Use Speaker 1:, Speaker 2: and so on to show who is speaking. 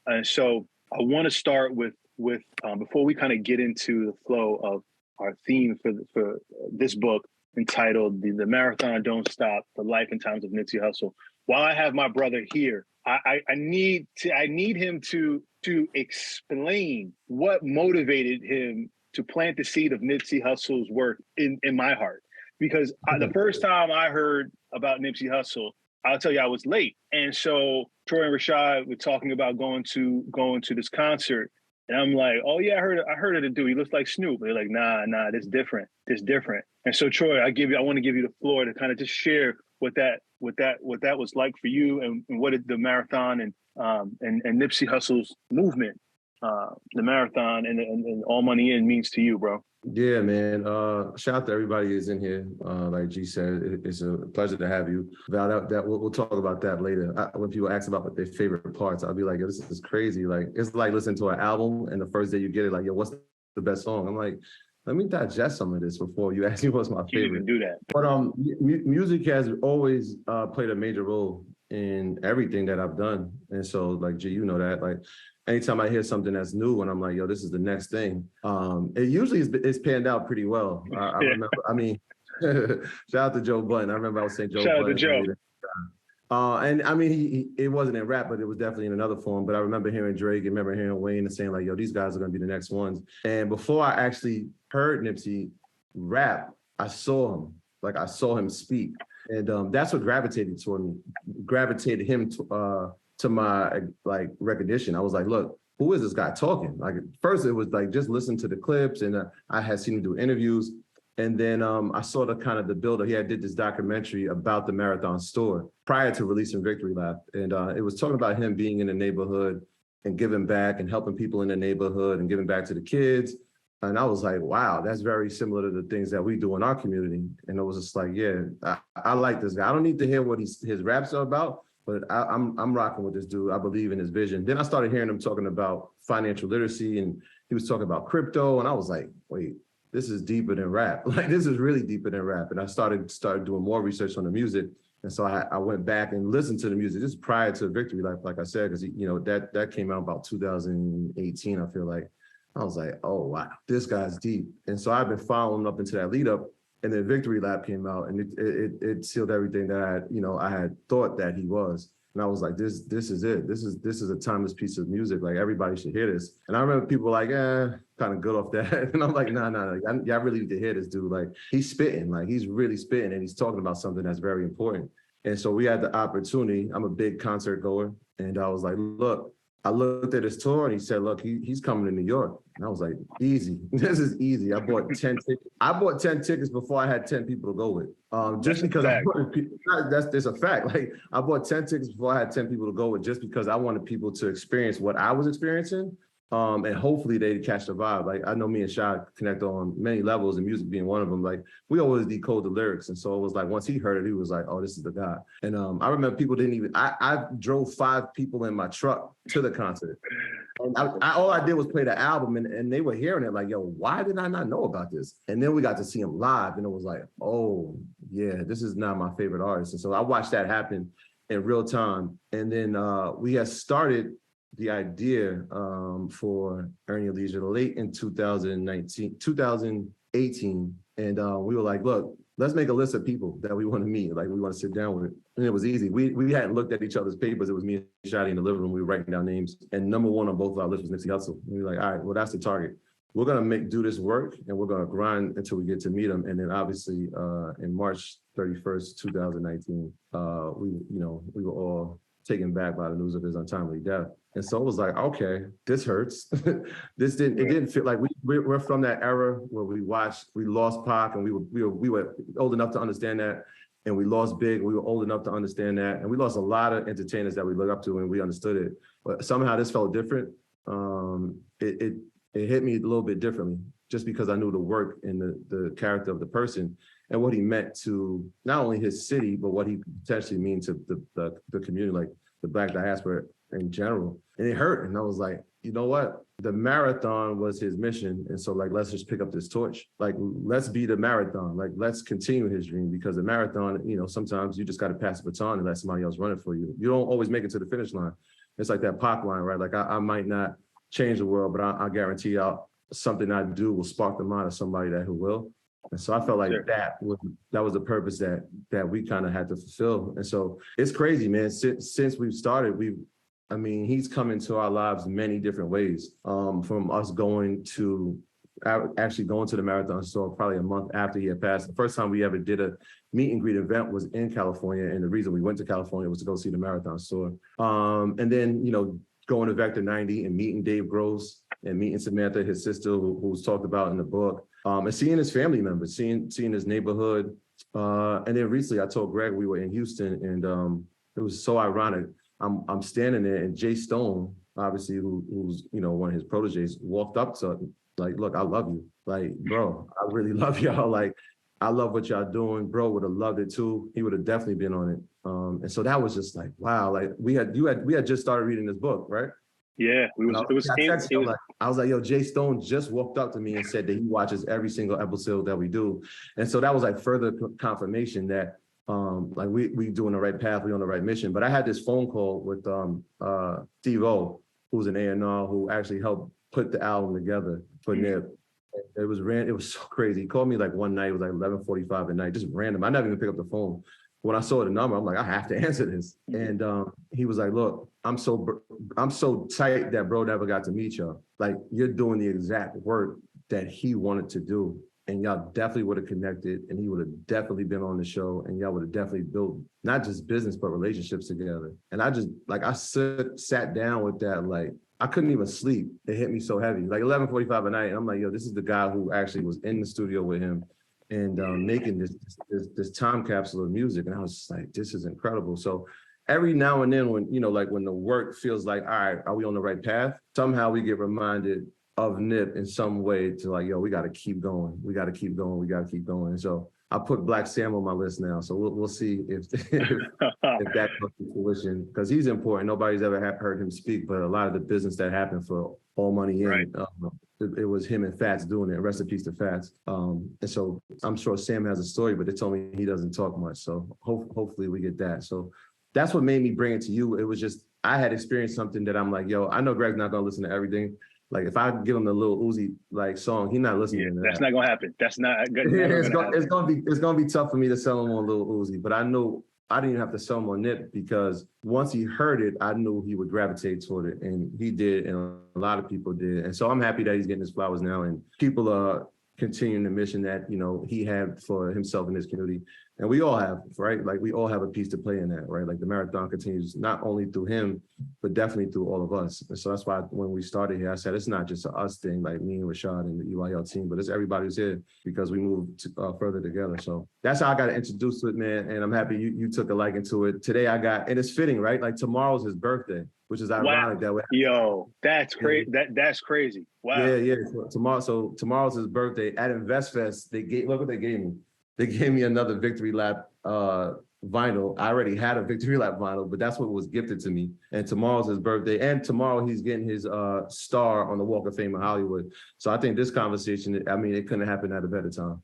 Speaker 1: And so I want to start with before we kind of get into the flow of our theme for this book entitled the Marathon Don't Stop, The Life and Times of Nipsey Hussle. While I have my brother here, I need him to explain what motivated him to plant the seed of Nipsey Hussle's work in my heart. Because the first time I heard about Nipsey Hussle, I'll tell you I was late. And so Troy and Rashad were talking about going to this concert. And I'm like, oh yeah, I heard of the dude. He looks like Snoop. They're like, nah, this different. And so Troy, I want to give you the floor to kind of just share what that was like for you and what the marathon and Nipsey Hussle's movement, the marathon and All Money In means to you, bro.
Speaker 2: Yeah, man. Shout out to everybody who's in here. Like G said, it's a pleasure to have you. Val, we'll talk about that later. When people ask about their favorite parts, I'll be like, yo, this is crazy. Like, it's like listening to an album and the first day you get it, like, yo, what's the best song? I'm like, let me digest some of this before you ask me what's my favorite.
Speaker 1: You can do that.
Speaker 2: But music has always played a major role in everything that I've done. And so, like, G, you know that, like, anytime I hear something that's new and I'm like, yo, this is the next thing, it usually is panned out pretty well. I remember, I mean, shout out to Joe Budden. I remember I was saying Joe Budden. Shout out to Joe. And I mean, it wasn't in rap, but it was definitely in another form. But I remember hearing Drake and remember hearing Wayne and saying like, yo, these guys are going to be the next ones. And before I actually heard Nipsey rap, I saw him. Like, I saw him speak. And that's what gravitated him to my like recognition. I was like, look, who is this guy talking? Like, at first it was like just listen to the clips, and I had seen him do interviews. And then I saw the kind of the buildup. He did this documentary about the Marathon store prior to releasing Victory Lap. And it was talking about him being in the neighborhood and giving back and helping people in the neighborhood and giving back to the kids. And I was like, wow, that's very similar to the things that we do in our community. And it was just like, yeah, I like this guy. I don't need to hear what his raps are about, but I'm rocking with this dude. I believe in his vision. Then I started hearing him talking about financial literacy, and he was talking about crypto. And I was like, wait, this is deeper than rap. Like, this is really deeper than rap. And I started doing more research on the music. And so I went back and listened to the music. This is prior to Victory Lap, like I said, because that came out about 2018, I feel like. I was like, oh, wow, this guy's deep. And so I've been following up into that lead up. And then Victory Lap came out, and it sealed everything that I had thought that he was. And I was like, this is it. This is a timeless piece of music. Like, everybody should hear this. And I remember people like, kind of good off that. And I'm like, nah, y'all really need to hear this dude. Like, he's spitting, like he's really spitting, and he's talking about something that's very important. And so we had the opportunity. I'm a big concert goer. And I was like, look, I looked at his tour and he said, look, he's coming to New York. And I was like, easy. This is easy. I bought 10 tickets. I bought 10 tickets before I had 10 people to go with. Just because that's a fact. Like, I bought 10 tickets before I had 10 people to go with, just because I wanted people to experience what I was experiencing. And hopefully they'd catch the vibe. Like, I know me and Shad connect on many levels, and music being one of them. Like, we always decode the lyrics. And so it was like, once he heard it, he was like, oh, this is the guy. And I remember people didn't even, I drove 5 people in my truck to the concert. And all I did was play the album, and they were hearing it like, yo, why did I not know about this? And then we got to see him live, and it was like, oh, yeah, this is not my favorite artist. And so I watched that happen in real time. And then we had started the idea for Earn Your Leisure late in 2018. And we were like, look, let's make a list of people that we want to meet, like we want to sit down with. And it was easy. We hadn't looked at each other's papers. It was me and Shadi in the living room. We were writing down names. And number one on both of our lists was Nipsey Hussle. And we were like, all right, well, that's the target. We're going to do this work, and we're going to grind until we get to meet him. And then obviously in March 31st, 2019, we were all taken back by the news of his untimely death. And so it was like, okay, this hurts. It didn't feel like we're from that era where we lost Pac, and we were old enough to understand that, and we lost Big, we were old enough to understand that, and we lost a lot of entertainers that we look up to, and we understood it. But somehow this felt different. It hit me a little bit differently, just because I knew the work and the character of the person and what he meant to not only his city, but what he potentially means to the community, like the Black diaspora in general. And it hurt. And I was like, you know what? The marathon was his mission. And so, like, let's just pick up this torch. Like, let's be the marathon. Like, let's continue his dream, because the marathon, sometimes you just got to pass the baton and let somebody else run it for you. You don't always make it to the finish line. it's like that Pac line, right? Like I might not change the world, but I guarantee y'all something I do will spark the mind of somebody that who will. And so I felt like that was the purpose that we kind of had to fulfill. And so it's crazy, man. Since we've started, he's come into our lives many different ways. From us actually going to the Marathon store probably a month after he had passed. The first time we ever did a meet and greet event was in California. And the reason we went to California was to go see the Marathon store. And then, going to Vector 90 and meeting Dave Gross and meeting Samantha, his sister, who's talked about in the book, and seeing his family members, seeing his neighborhood. And then recently I told Greg we were in Houston, and it was so ironic. I'm standing there, and Jay Stone, obviously, who's one of his proteges, walked up to like, look, I love you. Like, bro, I really love y'all. Like, I love what y'all doing. Bro would have loved it too. He would have definitely been on it. And so that was just like, wow. Like we had just started reading this book, right?
Speaker 1: Yeah,
Speaker 2: I was like, yo, Jay Stone just walked up to me and said that he watches every single episode that we do. And so that was like further confirmation that like we doing the right path, we on the right mission. But I had this phone call with Steve O, who's an A&R who actually helped put the album together for Nip. It was so crazy. He called me like one night, it was like 11:45 at night, just random. I never even picked up the phone. When I saw the number, I'm like, I have to answer this. And he was like, look, I'm so tight that bro never got to meet y'all. Like, you're doing the exact work that he wanted to do. And y'all definitely would have connected, and he would have definitely been on the show, and y'all would have definitely built not just business, but relationships together. And I just, like, I sat down with that, like, I couldn't even sleep. It hit me so heavy. Like 11:45 at night, and I'm like, yo, this is the guy who actually was in the studio with him and making this time capsule of music. And I was just like, this is incredible. So every now and then when, when the work feels like, all right, are we on the right path? Somehow we get reminded of Nip in some way to like, yo, we got to keep going. We got to keep going. We got to keep going. And so I put Black Sam on my list now. So we'll see if that comes to fruition, because he's important. Nobody's ever heard him speak, but a lot of the business that happened for All Money In, right. It was him and Fats doing it. Rest in peace to Fats. And so I'm sure Sam has a story, but they told me he doesn't talk much. So hopefully we get that. So that's what made me bring it to you. It was just, I had experienced something that I'm like, yo, I know Greg's not going to listen to everything. Like if I give him the Lil Uzi like song, he's not listening to that.
Speaker 1: That's not gonna happen. That's not good.
Speaker 2: It's gonna be tough for me to sell him on Lil Uzi, but I know I didn't even have to sell him on Nip, because once he heard it, I knew he would gravitate toward it, and he did, and a lot of people did. And so I'm happy that he's getting his flowers now, and people are continuing the mission that he had for himself and his community. And we all have, right? Like we all have a piece to play in that, right? Like the marathon continues not only through him, but definitely through all of us. And so that's why when we started here, I said, it's not just a us thing, like me and Rashad and the EYL team, but it's everybody who's here because we moved further together. So that's how I got introduced to it, man. And I'm happy you took a liking to it. Today and it's fitting, right? Like tomorrow's his birthday, which is ironic that way.
Speaker 1: Yo, that's crazy. That's crazy. Wow.
Speaker 2: Yeah. So tomorrow's his birthday. At InvestFest, look what they gave me. They gave me another Victory Lap vinyl. I already had a Victory Lap vinyl, but that's what was gifted to me. And tomorrow's his birthday. And tomorrow he's getting his star on the Walk of Fame in Hollywood. So I think this conversation, it couldn't happen at a better time.